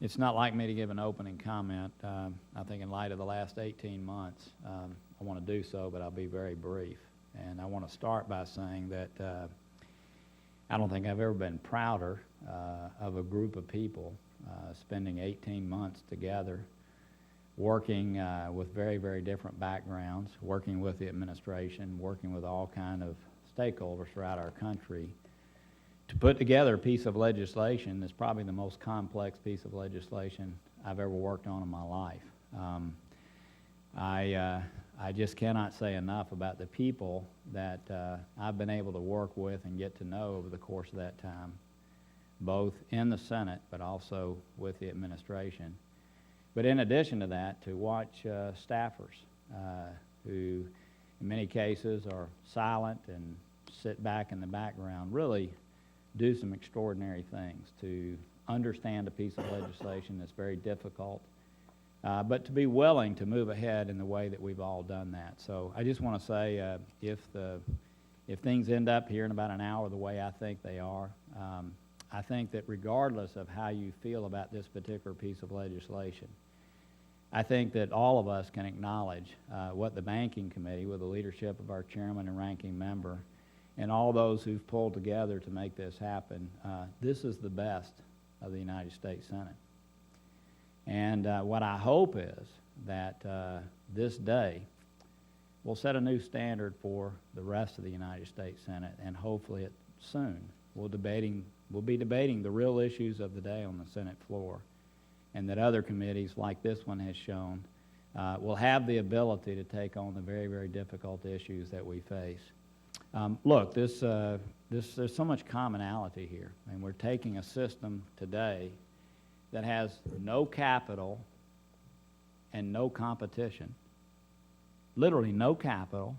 It's not like me to give an opening comment. I think in light of the last 18 months, I want to do so, but I'll be very brief. And I want to start by saying that I don't think I've ever been prouder of a group of people spending 18 months together, working with very, very different backgrounds, working with the administration, working with all kind of stakeholders throughout our country, to put together a piece of legislation that's probably the most complex piece of legislation I've ever worked on in my life. I just cannot say enough about the people that I've been able to work with and get to know over the course of that time, both in the Senate but also with the administration. But in addition to that, to watch staffers who in many cases are silent and sit back in the background, really do some extraordinary things to understand a piece of legislation that's very difficult, but to be willing to move ahead in the way that we've all done that. So I just want to say if things end up here in about an hour the way I think they are, I think that regardless of how you feel about this particular piece of legislation, I think that all of us can acknowledge what the Banking Committee, with the leadership of our chairman and ranking member, and all those who've pulled together to make this happen, this is the best of the United States Senate. And what I hope is that this day will set a new standard for the rest of the United States Senate, and hopefully soon we'll be debating the real issues of the day on the Senate floor, and that other committees like this one has shown will have the ability to take on the very, very difficult issues that we face. Look, there's so much commonality here, and we're taking a system today that has no capital and no competition, literally no capital,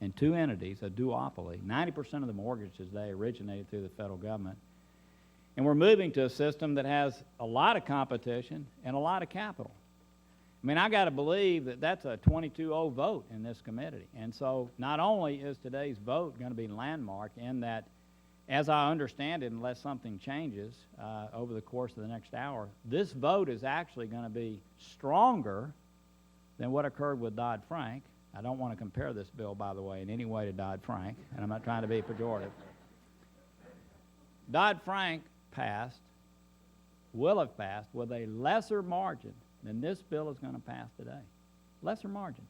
and two entities, a duopoly. 90% of the mortgages today originated through the federal government, and we're moving to a system that has a lot of competition and a lot of capital. I mean, I got to believe that that's a 22-0 vote in this committee. And so not only is today's vote going to be landmark in that, as I understand it, unless something changes over the course of the next hour, this vote is actually going to be stronger than what occurred with Dodd-Frank. I don't want to compare this bill, by the way, in any way to Dodd-Frank, and I'm not trying to be pejorative. Dodd-Frank will have passed with a lesser margin than this bill is going to pass today. Lesser margin.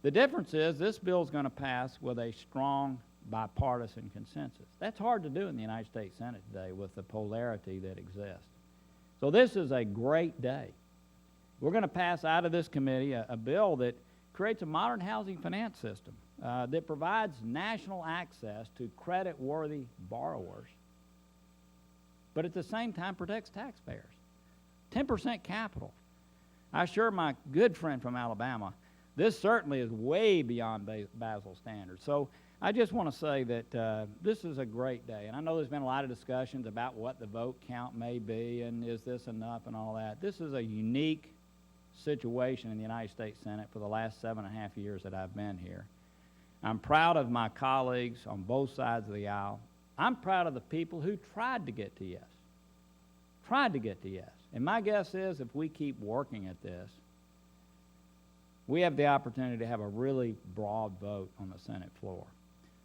The difference is this bill is going to pass with a strong bipartisan consensus. That's hard to do in the United States Senate today with the polarity that exists. So this is a great day. We're going to pass out of this committee a bill that creates a modern housing finance system that provides national access to credit-worthy borrowers, but at the same time protects taxpayers. 10% capital. I assure my good friend from Alabama, this certainly is way beyond Basel standards. So I just want to say that this is a great day. And I know there's been a lot of discussions about what the vote count may be and is this enough and all that. This is a unique situation in the United States Senate for the last 7.5 years that I've been here. I'm proud of my colleagues on both sides of the aisle. I'm proud of the people who tried to get to yes. Tried to get to yes. And my guess is if we keep working at this, we have the opportunity to have a really broad vote on the Senate floor.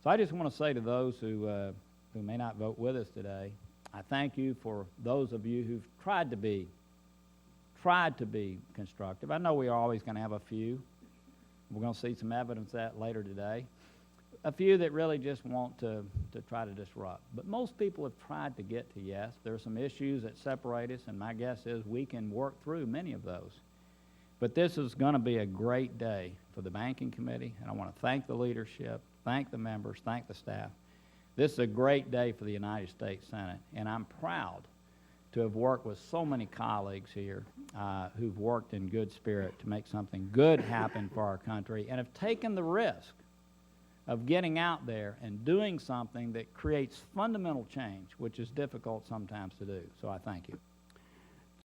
So I just want to say to those who may not vote with us today, I thank you for those of you who've tried to be constructive. I know we are always going to have a few. We're going to see some evidence of that later today. A few that really just want to try to disrupt. But most people have tried to get to yes. There are some issues that separate us, and my guess is we can work through many of those. But this is going to be a great day for the Banking Committee, and I want to thank the leadership, thank the members, thank the staff. This is a great day for the United States Senate, and I'm proud to have worked with so many colleagues here who've worked in good spirit to make something good happen for our country and have taken the risk of getting out there and doing something that creates fundamental change, which is difficult sometimes to do. So I thank you.